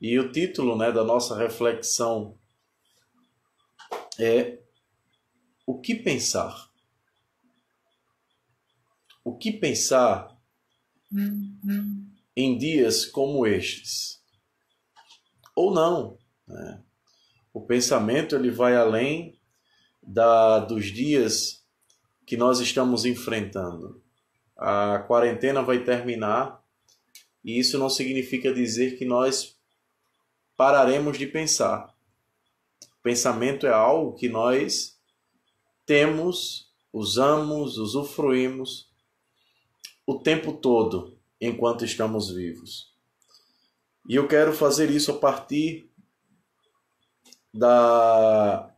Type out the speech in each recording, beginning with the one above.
E o título, né, da nossa reflexão é O que pensar? O que pensar em dias como estes? Ou não, né? O pensamento ele vai além dos dias que nós estamos enfrentando. A quarentena vai terminar e isso não significa dizer que nós pararemos de pensar. O pensamento é algo que nós temos, usamos, usufruímos o tempo todo enquanto estamos vivos. E eu quero fazer isso a partir da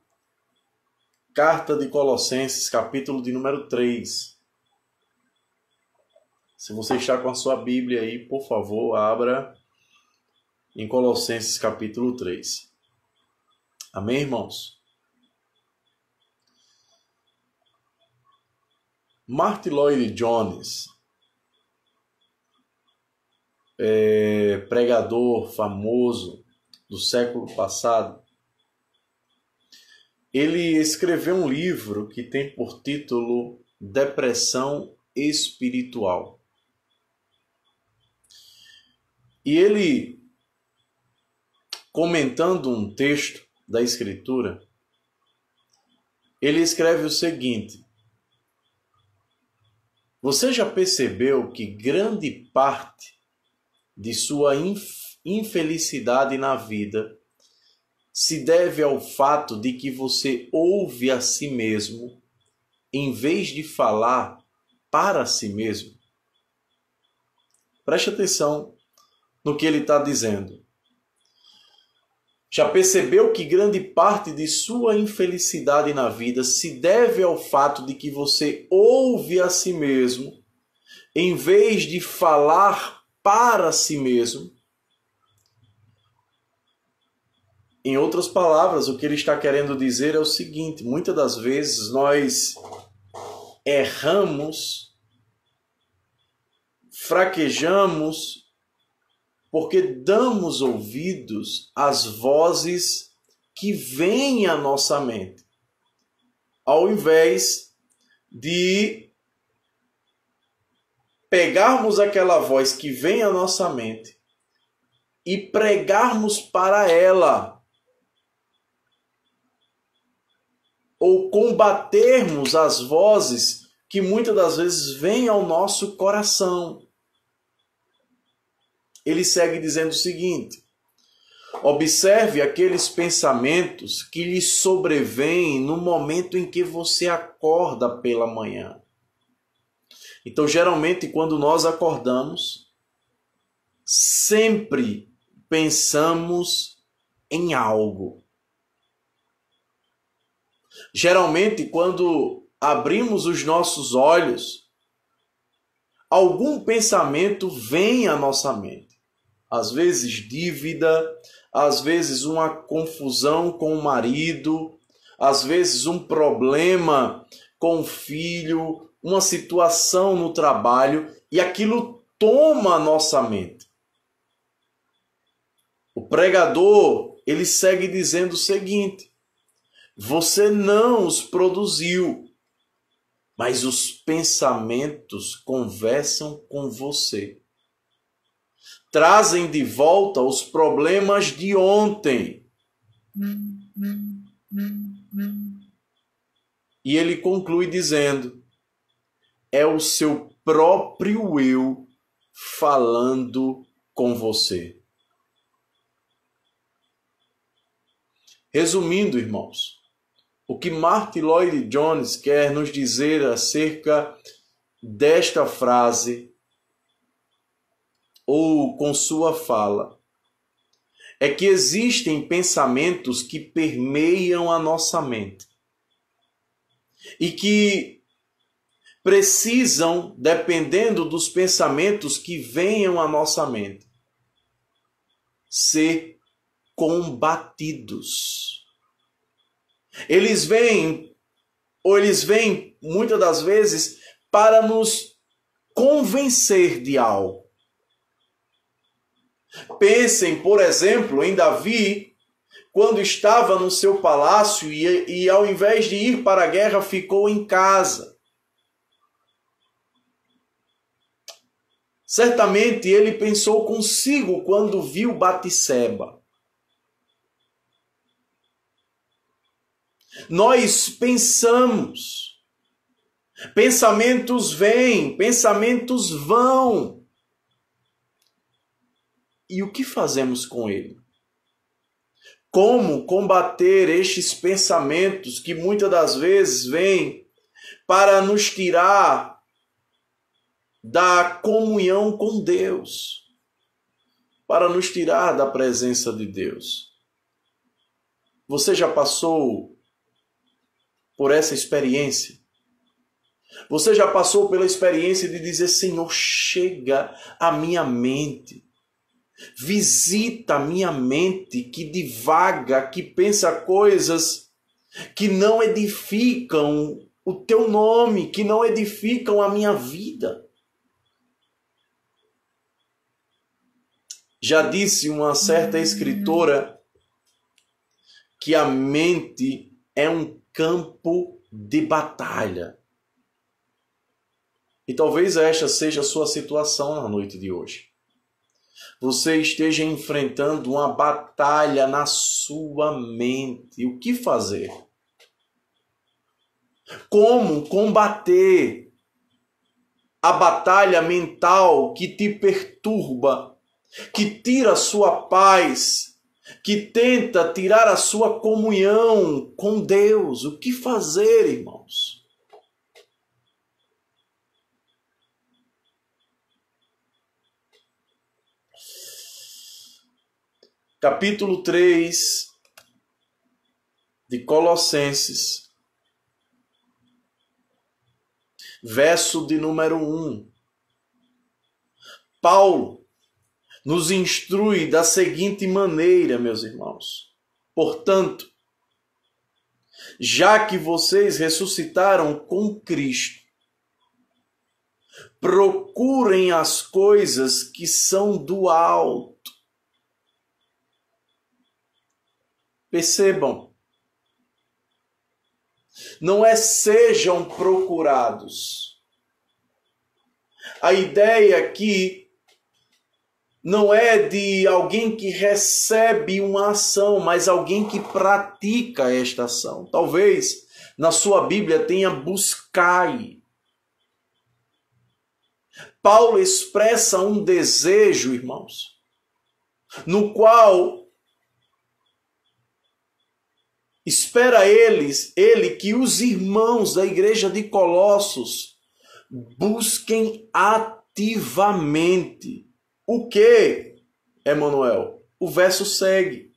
Carta de Colossenses, capítulo de número 3. Se você está com a sua Bíblia aí, por favor, abra em Colossenses, capítulo 3. Amém, irmãos? Martyn Lloyd-Jones, pregador famoso do século passado, ele escreveu um livro que tem por título Depressão Espiritual. E ele, comentando um texto da Escritura, ele escreve o seguinte: você já percebeu que grande parte de sua infelicidade na vida se deve ao fato de que você ouve a si mesmo em vez de falar para si mesmo? Preste atenção no que ele está dizendo. Já percebeu que grande parte de sua infelicidade na vida se deve ao fato de que você ouve a si mesmo em vez de falar para si mesmo? Em outras palavras, o que ele está querendo dizer é o seguinte: muitas das vezes nós erramos, fraquejamos, porque damos ouvidos às vozes que vêm à nossa mente, ao invés de pegarmos aquela voz que vem à nossa mente e pregarmos para ela, ou combatermos as vozes que muitas das vezes vêm ao nosso coração. Ele segue dizendo o seguinte: observe aqueles pensamentos que lhe sobrevêm no momento em que você acorda pela manhã. Então, geralmente, quando nós acordamos, sempre pensamos em algo. Geralmente, quando abrimos os nossos olhos, algum pensamento vem à nossa mente. Às vezes dívida, às vezes uma confusão com o marido, às vezes um problema com o filho, uma situação no trabalho, e aquilo toma a nossa mente. O pregador, ele segue dizendo o seguinte: você não os produziu, mas os pensamentos conversam com você. Trazem de volta os problemas de ontem. E ele conclui dizendo: é o seu próprio eu falando com você. Resumindo, irmãos, o que Martyn Lloyd-Jones quer nos dizer acerca desta frase, ou com sua fala, é que existem pensamentos que permeiam a nossa mente e que precisam, dependendo dos pensamentos que venham à nossa mente, ser combatidos. Eles vêm muitas das vezes para nos convencer de algo. Pensem, por exemplo, em Davi, quando estava no seu palácio e ao invés de ir para a guerra, ficou em casa. Certamente ele pensou consigo quando viu Batseba. Nós pensamos, pensamentos vêm, pensamentos vão. E o que fazemos com ele? Como combater estes pensamentos que muitas das vezes vêm para nos tirar da comunhão com Deus, para nos tirar da presença de Deus? Você já passou por essa experiência? Você já passou pela experiência de dizer: Senhor, chega à minha mente. Visita a minha mente que divaga, que pensa coisas que não edificam o teu nome, que não edificam a minha vida. Já disse uma certa escritora que a mente é um campo de batalha. E talvez esta seja a sua situação na noite de hoje. Você esteja enfrentando uma batalha na sua mente. O que fazer? Como combater a batalha mental que te perturba, que tira a sua paz, que tenta tirar a sua comunhão com Deus? O que fazer, irmãos? Capítulo 3 de Colossenses, verso de número 1. Paulo nos instrui da seguinte maneira, meus irmãos: portanto, já que vocês ressuscitaram com Cristo, procurem as coisas que são do alto. Percebam, não é sejam procurados. A ideia aqui não é de alguém que recebe uma ação, mas alguém que pratica esta ação. Talvez na sua Bíblia tenha buscai. Paulo expressa um desejo, irmãos, no qual espera ele que os irmãos da igreja de Colossos busquem ativamente. O que, Emanuel? O verso segue.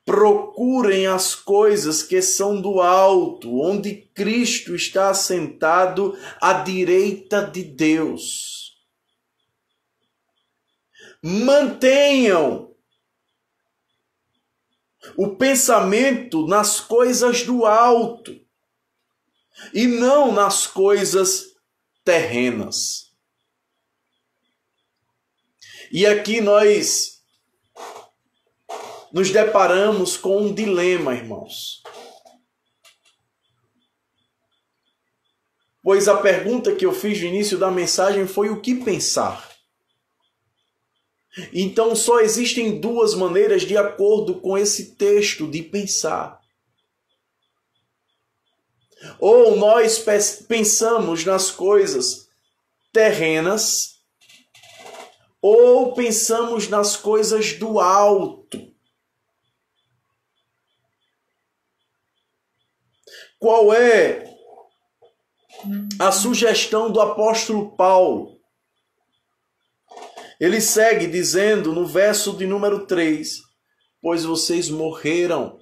Procurem as coisas que são do alto, onde Cristo está assentado à direita de Deus. Mantenham o pensamento nas coisas do alto e não nas coisas terrenas. E aqui nós nos deparamos com um dilema, irmãos. Pois a pergunta que eu fiz no início da mensagem foi: o que pensar? Então só existem duas maneiras de acordo com esse texto de pensar. Ou nós pensamos nas coisas terrenas, ou pensamos nas coisas do alto. Qual é a sugestão do apóstolo Paulo? Ele segue dizendo no verso de número 3, pois vocês morreram.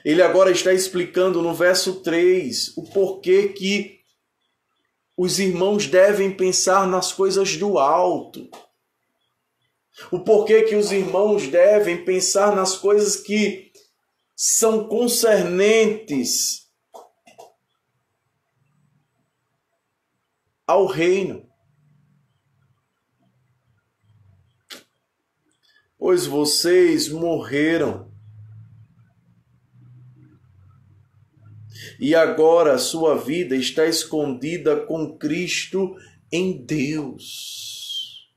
Ele agora está explicando no verso 3 o porquê que os irmãos devem pensar nas coisas do alto. O porquê que os irmãos devem pensar nas coisas que são concernentes ao reino. Pois vocês morreram. E agora a sua vida está escondida com Cristo em Deus.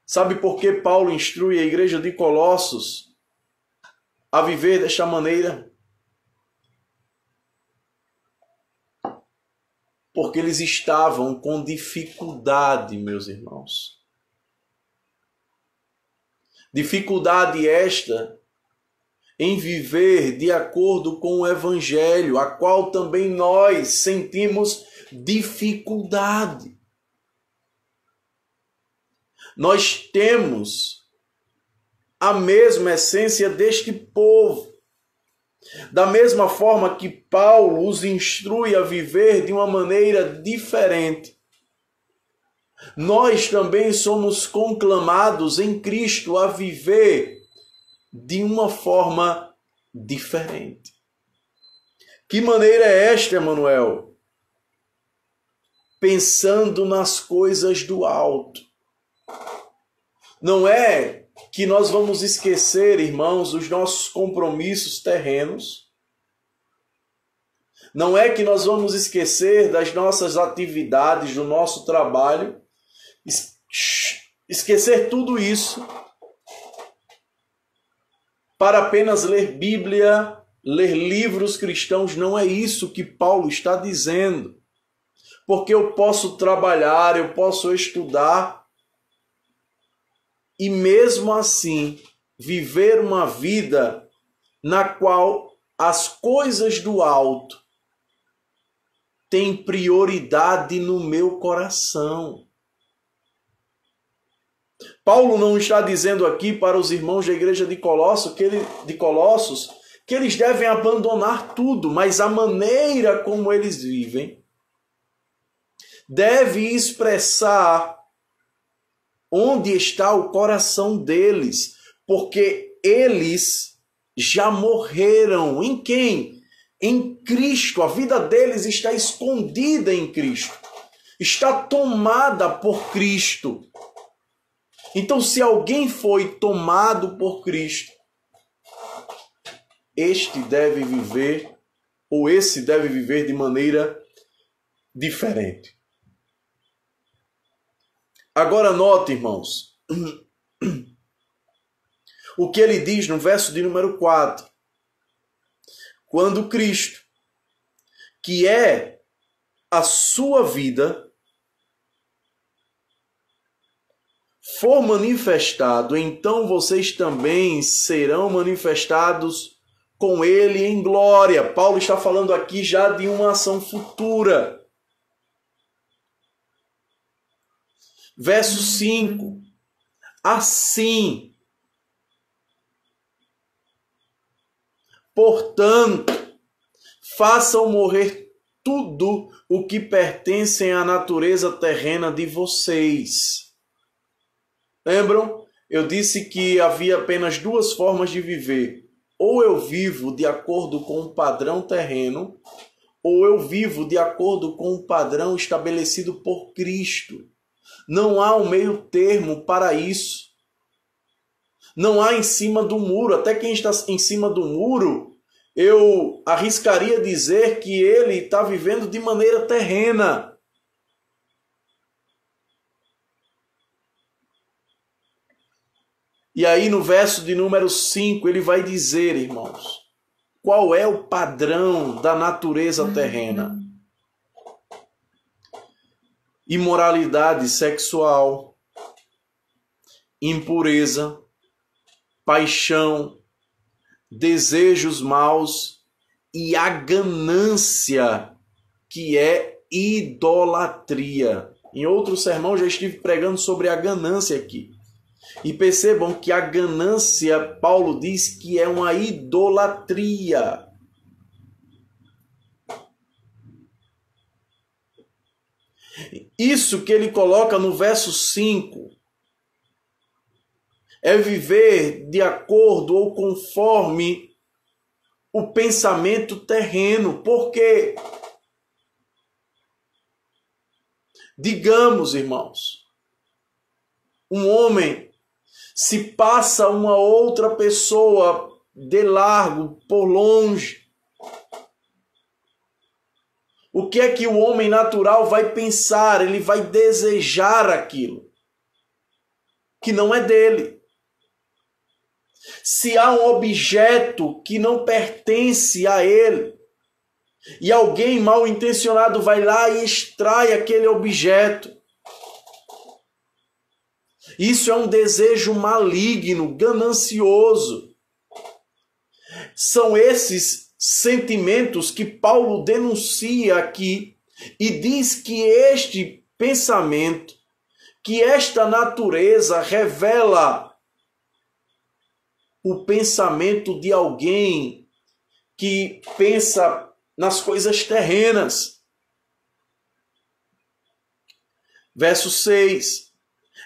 Sabe por que Paulo instrui a igreja de Colossos a viver desta maneira? Porque eles estavam com dificuldade, meus irmãos. Dificuldade esta em viver de acordo com o Evangelho, a qual também nós sentimos dificuldade. Nós temos a mesma essência deste povo. Da mesma forma que Paulo os instrui a viver de uma maneira diferente, nós também somos conclamados em Cristo a viver de uma forma diferente. Que maneira é esta, Emanuel? Pensando nas coisas do alto. Não é que nós vamos esquecer, irmãos, os nossos compromissos terrenos. Não é que nós vamos esquecer das nossas atividades, do nosso trabalho. Esquecer tudo isso para apenas ler Bíblia, ler livros cristãos. Não é isso que Paulo está dizendo. Porque eu posso trabalhar, eu posso estudar e mesmo assim viver uma vida na qual as coisas do alto têm prioridade no meu coração. Paulo não está dizendo aqui para os irmãos da igreja de Colossos que eles devem abandonar tudo, mas a maneira como eles vivem deve expressar onde está o coração deles, porque eles já morreram. Em quem? Em Cristo. A vida deles está escondida em Cristo, está tomada por Cristo. Então, se alguém foi tomado por Cristo, este deve viver, ou esse deve viver de maneira diferente. Agora note, irmãos, o que ele diz no verso de número 4. Quando Cristo, que é a sua vida, for manifestado, então vocês também serão manifestados com ele em glória. Paulo está falando aqui já de uma ação futura. Verso 5. Assim, portanto, façam morrer tudo o que pertence à natureza terrena de vocês. Lembram? Eu disse que havia apenas duas formas de viver. Ou eu vivo de acordo com o padrão terreno, ou eu vivo de acordo com o padrão estabelecido por Cristo. Não há um meio termo para isso. Não há em cima do muro. Até quem está em cima do muro, eu arriscaria dizer que ele está vivendo de maneira terrena. E aí no verso de número 5 ele vai dizer, irmãos, qual é o padrão da natureza terrena? Imoralidade sexual, impureza, paixão, desejos maus e a ganância, que é idolatria. Em outro sermão já estive pregando sobre a ganância aqui. E percebam que a ganância, Paulo diz que é uma idolatria. Isso que ele coloca no verso 5 é viver de acordo ou conforme o pensamento terreno. Por quê? Digamos, irmãos, um homem se passa uma outra pessoa de largo, por longe, o que é que o homem natural vai pensar? Ele vai desejar aquilo que não é dele. Se há um objeto que não pertence a ele, e alguém mal intencionado vai lá e extrai aquele objeto, isso é um desejo maligno, ganancioso. São esses sentimentos que Paulo denuncia aqui e diz que este pensamento, que esta natureza revela o pensamento de alguém que pensa nas coisas terrenas. Verso 6.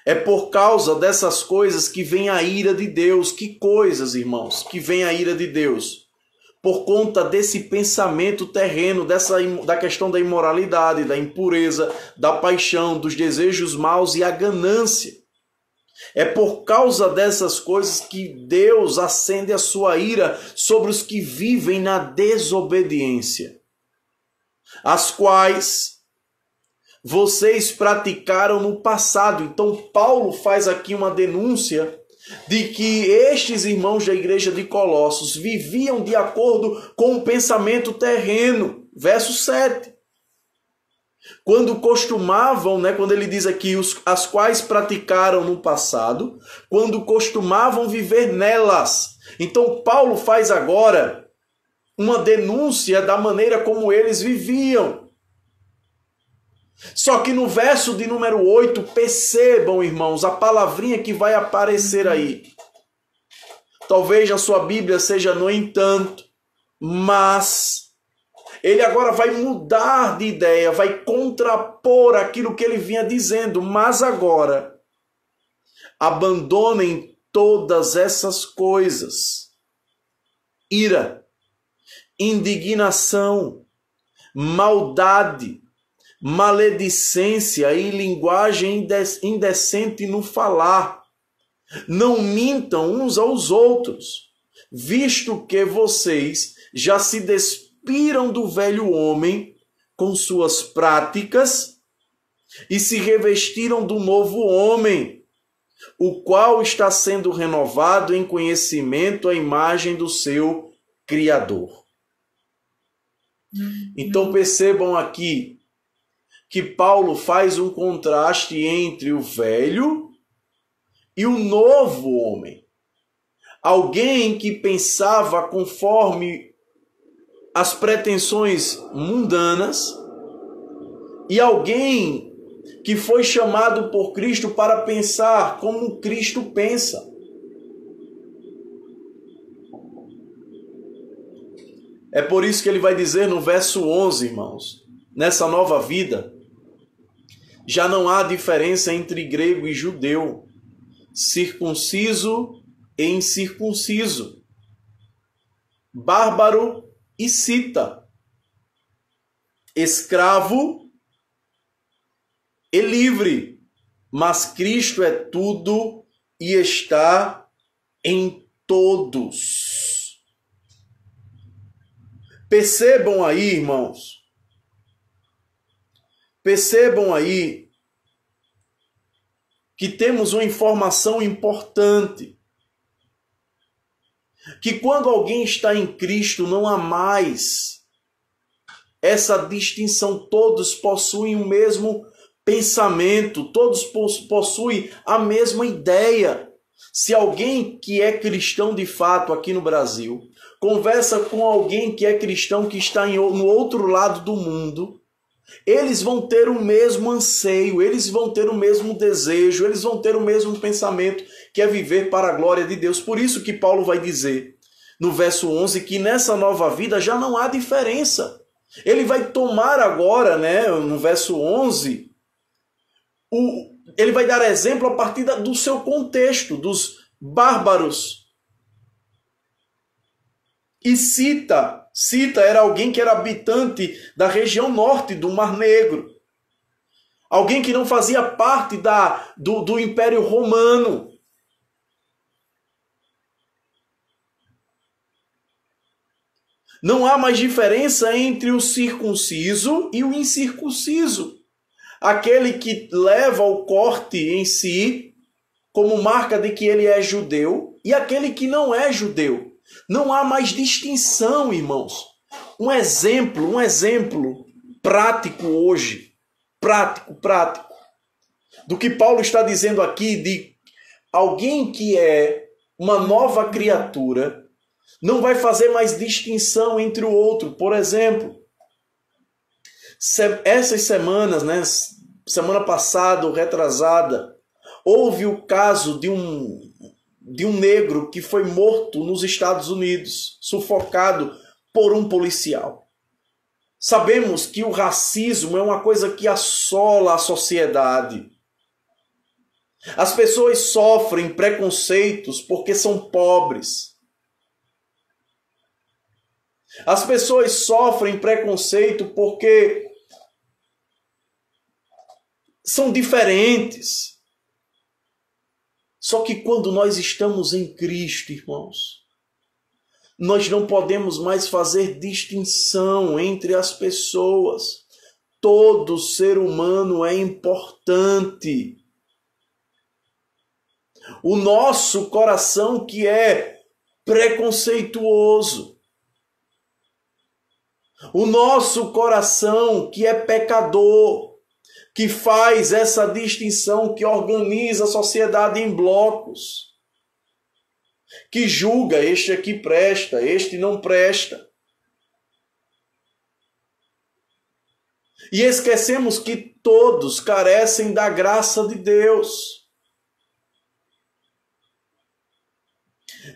É por causa dessas coisas que vem a ira de Deus. Que coisas, irmãos, que vem a ira de Deus? Por conta desse pensamento terreno, da questão da imoralidade, da impureza, da paixão, dos desejos maus e a ganância. É por causa dessas coisas que Deus acende a sua ira sobre os que vivem na desobediência, as quais vocês praticaram no passado. Então Paulo faz aqui uma denúncia de que estes irmãos da igreja de Colossos viviam de acordo com o pensamento terreno. Verso 7. Quando costumavam, quando ele diz aqui, as quais praticaram no passado, quando costumavam viver nelas. Então Paulo faz agora uma denúncia da maneira como eles viviam. Só que no verso de número 8, percebam, irmãos, a palavrinha que vai aparecer aí. Talvez a sua Bíblia seja no entanto, mas ele agora vai mudar de ideia, vai contrapor aquilo que ele vinha dizendo. Mas agora, abandonem todas essas coisas: ira, indignação, maldade, maledicência e linguagem indecente no falar. Não mintam uns aos outros, visto que vocês já se despiram do velho homem com suas práticas e se revestiram do novo homem, o qual está sendo renovado em conhecimento à imagem do seu Criador. Então percebam aqui que Paulo faz um contraste entre o velho e o novo homem. Alguém que pensava conforme as pretensões mundanas e alguém que foi chamado por Cristo para pensar como Cristo pensa. É por isso que ele vai dizer no verso 11, irmãos, nessa nova vida, já não há diferença entre grego e judeu, circunciso e incircunciso, bárbaro e cita, escravo e livre, mas Cristo é tudo e está em todos. Percebam aí, irmãos, percebam aí que temos uma informação importante, que quando alguém está em Cristo não há mais essa distinção, todos possuem o mesmo pensamento, todos possuem a mesma ideia. Se alguém que é cristão de fato aqui no Brasil conversa com alguém que é cristão que está no outro lado do mundo, eles vão ter o mesmo anseio, eles vão ter o mesmo desejo, eles vão ter o mesmo pensamento, que é viver para a glória de Deus. Por isso que Paulo vai dizer no verso 11 que nessa nova vida já não há diferença. Ele vai tomar agora, no verso 11, ele vai dar exemplo a partir do seu contexto, dos bárbaros. E Cita era alguém que era habitante da região norte do Mar Negro. Alguém que não fazia parte do Império Romano. Não há mais diferença entre o circunciso e o incircunciso. Aquele que leva o corte em si como marca de que ele é judeu e aquele que não é judeu. Não há mais distinção, irmãos. Um exemplo prático hoje, prático, do que Paulo está dizendo aqui de alguém que é uma nova criatura, não vai fazer mais distinção entre o outro. Por exemplo, essas semanas, né, semana passada ou retrasada, houve o caso de um negro que foi morto nos Estados Unidos, sufocado por um policial. Sabemos que o racismo é uma coisa que assola a sociedade. As pessoas sofrem preconceitos porque são pobres. As pessoas sofrem preconceito porque são diferentes. Só que quando nós estamos em Cristo, irmãos, nós não podemos mais fazer distinção entre as pessoas. Todo ser humano é importante. O nosso coração que é preconceituoso, o nosso coração que é pecador, que faz essa distinção, que organiza a sociedade em blocos, que julga este aqui presta, este não presta. E esquecemos que todos carecem da graça de Deus.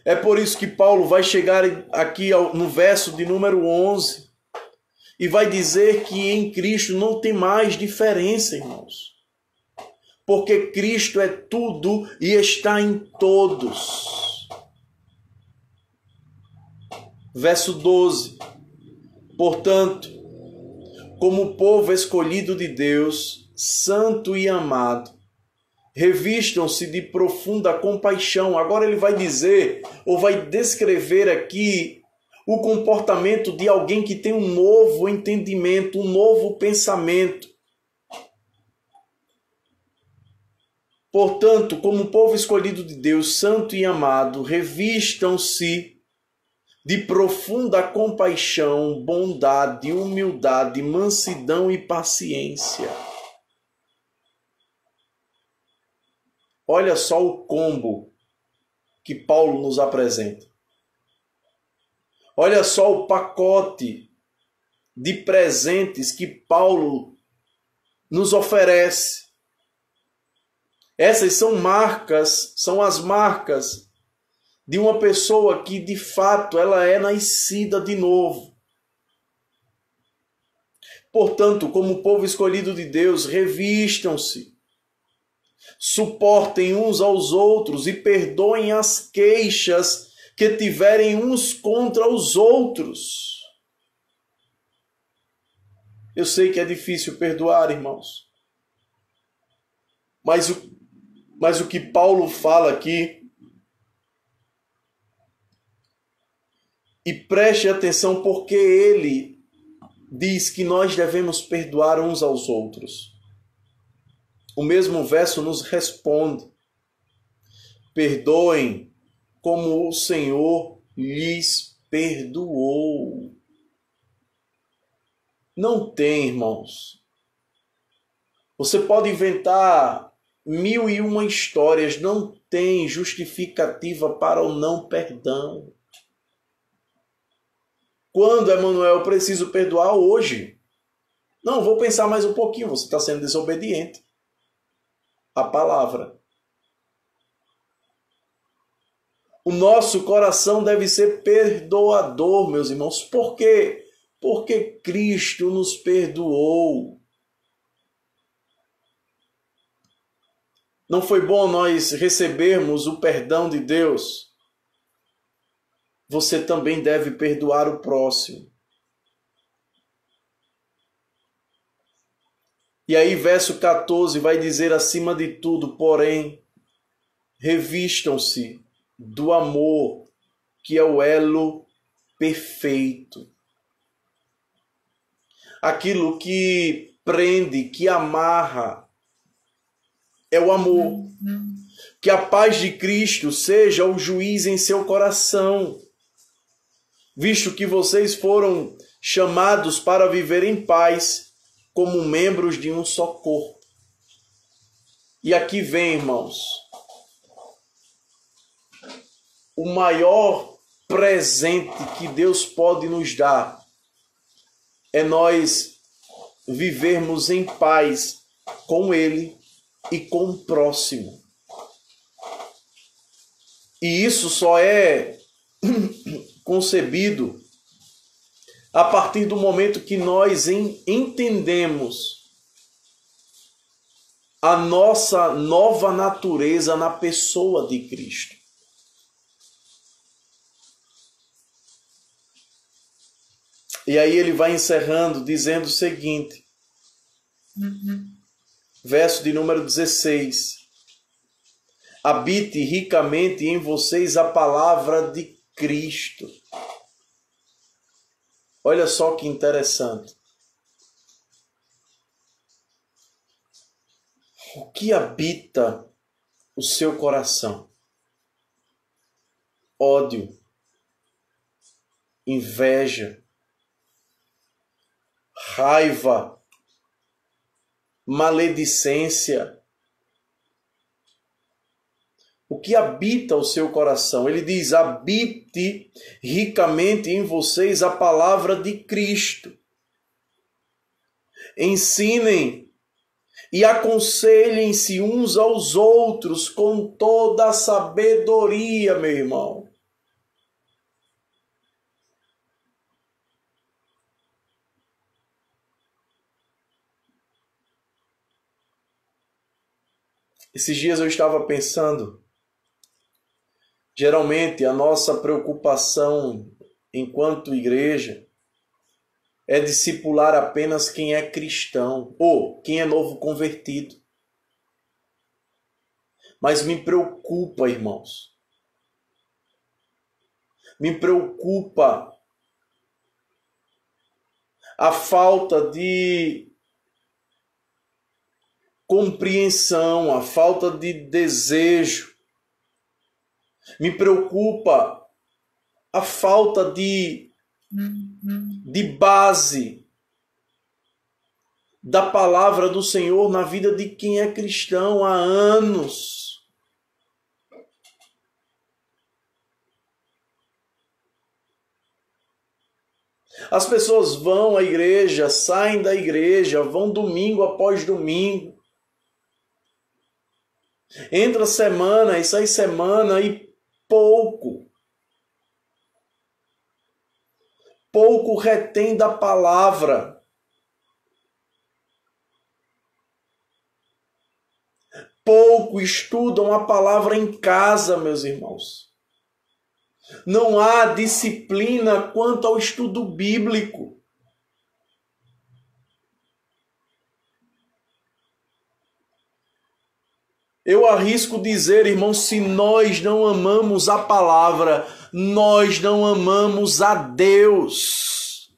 É por isso que Paulo vai chegar aqui no verso de número 11 e vai dizer que em Cristo não tem mais diferença, irmãos. Porque Cristo é tudo e está em todos. Verso 12. Portanto, como povo escolhido de Deus, santo e amado, revistam-se de profunda compaixão. Agora ele vai dizer, ou vai descrever aqui, o comportamento de alguém que tem um novo entendimento, um novo pensamento. Portanto, como povo escolhido de Deus, santo e amado, revistam-se de profunda compaixão, bondade, humildade, mansidão e paciência. Olha só o combo que Paulo nos apresenta. Olha só o pacote de presentes que Paulo nos oferece. Essas são as marcas de uma pessoa que de fato ela é nascida de novo. Portanto, como povo escolhido de Deus, revistam-se, suportem uns aos outros e perdoem as queixas que tiverem uns contra os outros. Eu sei que é difícil perdoar, irmãos. Mas o que Paulo fala aqui, e preste atenção porque ele diz que nós devemos perdoar uns aos outros. O mesmo verso nos responde: perdoem como o Senhor lhes perdoou. Não tem, irmãos. Você pode inventar 1001 histórias, não tem justificativa para o não perdão. Quando, Emanuel, eu preciso perdoar hoje? Não, vou pensar mais um pouquinho, você está sendo desobediente à palavra. O nosso coração deve ser perdoador, meus irmãos. Por quê? Porque Cristo nos perdoou. Não foi bom nós recebermos o perdão de Deus? Você também deve perdoar o próximo. E aí, verso 14 vai dizer: acima de tudo, porém, revistam-se do amor, que é o elo perfeito. Aquilo que prende, que amarra, é o amor. Que a paz de Cristo seja o juiz em seu coração, visto que vocês foram chamados para viver em paz, como membros de um só corpo. E aqui vem, irmãos, o maior presente que Deus pode nos dar é nós vivermos em paz com Ele e com o próximo. E isso só é concebido a partir do momento que nós entendemos a nossa nova natureza na pessoa de Cristo. E aí ele vai encerrando dizendo o seguinte, verso de número 16: habite ricamente em vocês a palavra de Cristo. Olha só que interessante. O que habita o seu coração? Ódio, inveja, raiva, maledicência. O que habita o seu coração? Ele diz: habite ricamente em vocês a palavra de Cristo. Ensinem e aconselhem-se uns aos outros com toda a sabedoria, meu irmão. Esses dias eu estava pensando, geralmente a nossa preocupação enquanto igreja é discipular apenas quem é cristão ou quem é novo convertido. Mas me preocupa, irmãos. Me preocupa a falta de compreensão, a falta de desejo. Me preocupa a falta de base da palavra do Senhor na vida de quem é cristão há anos. As pessoas vão à igreja, saem da igreja, vão domingo após domingo. Entra semana e sai semana e pouco retém da palavra. Pouco estudam a palavra em casa, meus irmãos. Não há disciplina quanto ao estudo bíblico. Eu arrisco dizer, irmãos, se nós não amamos a palavra, nós não amamos a Deus.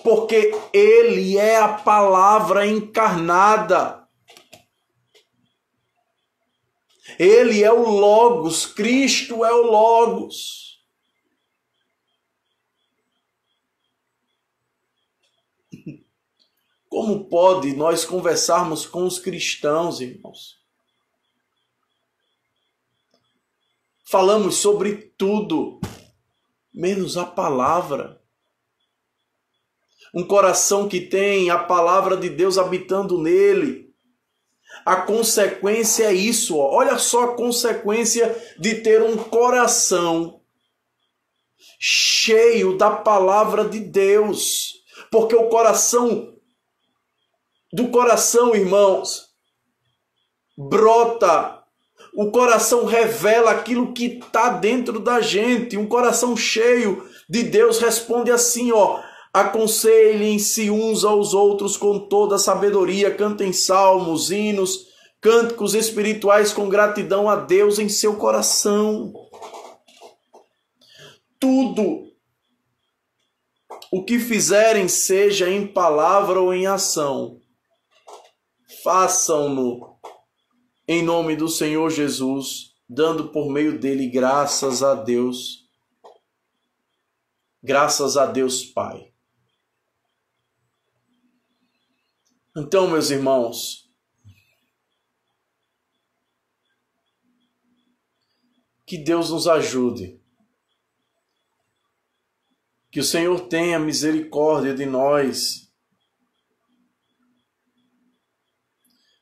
Porque Ele é a palavra encarnada. Ele é o Logos, Cristo é o Logos. Como pode nós conversarmos com os cristãos, irmãos? Falamos sobre tudo, menos a palavra. Um coração que tem a palavra de Deus habitando nele. A consequência é isso. Ó. Olha só a consequência de ter um coração cheio da palavra de Deus. Porque o coração... Do coração, irmãos, brota, o coração revela aquilo que está dentro da gente. Um coração cheio de Deus responde assim, ó: Aconselhem-se uns aos outros com toda a sabedoria, cantem salmos, hinos, cânticos espirituais com gratidão a Deus em seu coração. Tudo o que fizerem, seja em palavra ou em ação, façam-no em nome do Senhor Jesus, dando por meio dele graças a Deus. Graças a Deus Pai. Então, meus irmãos, que Deus nos ajude. Que o Senhor tenha misericórdia de nós,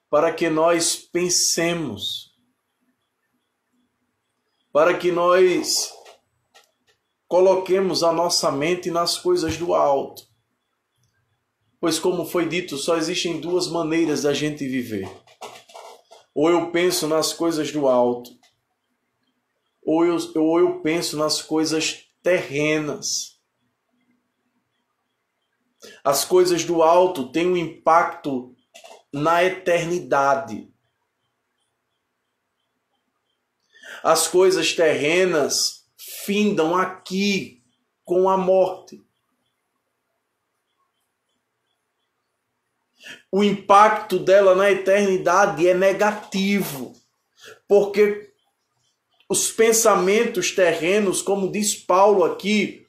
para que nós pensemos, para que nós coloquemos a nossa mente nas coisas do alto. Pois, como foi dito, só existem duas maneiras da gente viver. Ou eu penso nas coisas do alto, ou eu penso nas coisas terrenas. As coisas do alto têm um impacto na eternidade. As coisas terrenas findam aqui com a morte. O impacto dela na eternidade é negativo, porque os pensamentos terrenos, como diz Paulo aqui,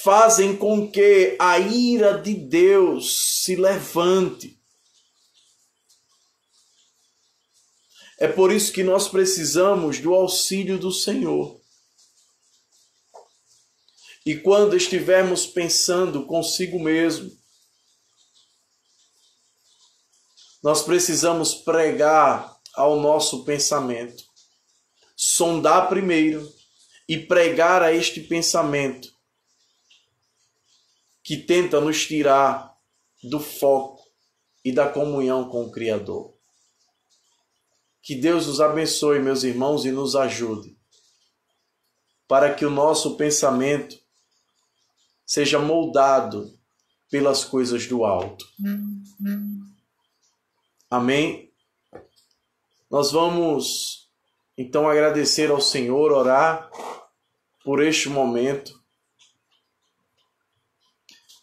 fazem com que a ira de Deus se levante. É por isso que nós precisamos do auxílio do Senhor. E quando estivermos pensando consigo mesmo, nós precisamos pregar ao nosso pensamento. Sondar primeiro e pregar a este pensamento que tenta nos tirar do foco e da comunhão com o Criador. Que Deus nos abençoe, meus irmãos, e nos ajude, para que o nosso pensamento seja moldado pelas coisas do alto. Amém? Nós vamos, então, agradecer ao Senhor, orar por este momento.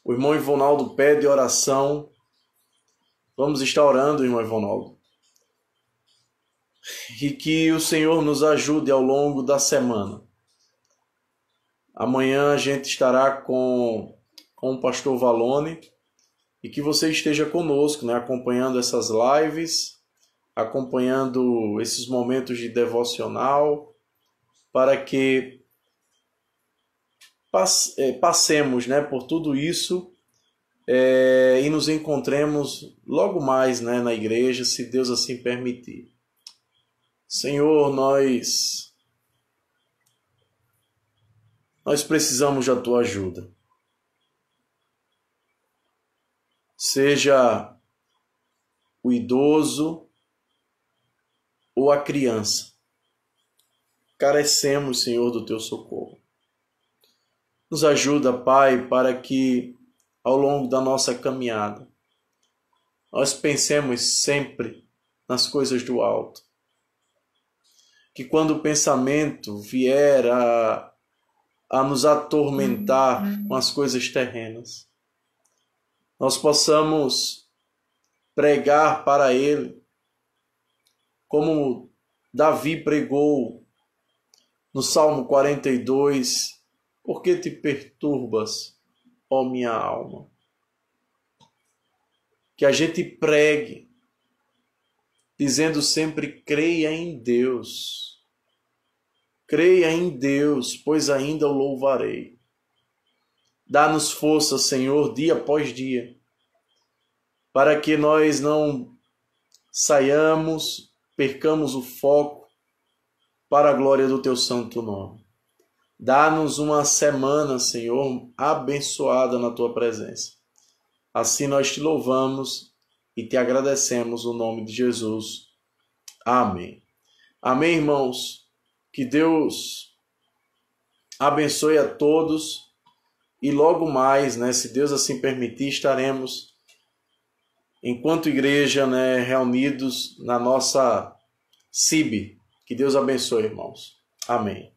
O irmão Ivonaldo pede oração. Vamos estar orando, irmão Ivonaldo. E que o Senhor nos ajude ao longo da semana. Amanhã a gente estará com o pastor Valone. E que você esteja conosco, né, acompanhando essas lives, acompanhando esses momentos de devocional, para que passemos, né, por tudo isso e nos encontremos logo mais, né, na igreja, se Deus assim permitir. Senhor, nós precisamos da Tua ajuda. Seja o idoso ou a criança, carecemos, Senhor, do Teu socorro. Nos ajuda, Pai, para que ao longo da nossa caminhada nós pensemos sempre nas coisas do alto. Que quando o pensamento vier a nos atormentar com as coisas terrenas, nós possamos pregar para Ele, como Davi pregou no Salmo 42, por que te perturbas, ó minha alma? Que a gente pregue, dizendo sempre, creia em Deus. Creia em Deus, pois ainda o louvarei. Dá-nos força, Senhor, dia após dia, para que nós não saiamos, percamos o foco para a glória do Teu santo nome. Dá-nos uma semana, Senhor, abençoada na Tua presença. Assim nós Te louvamos e Te agradecemos no nome de Jesus. Amém. Amém, irmãos. Que Deus abençoe a todos e logo mais, né, se Deus assim permitir, estaremos, enquanto igreja, né, reunidos na nossa CIB. Que Deus abençoe, irmãos. Amém.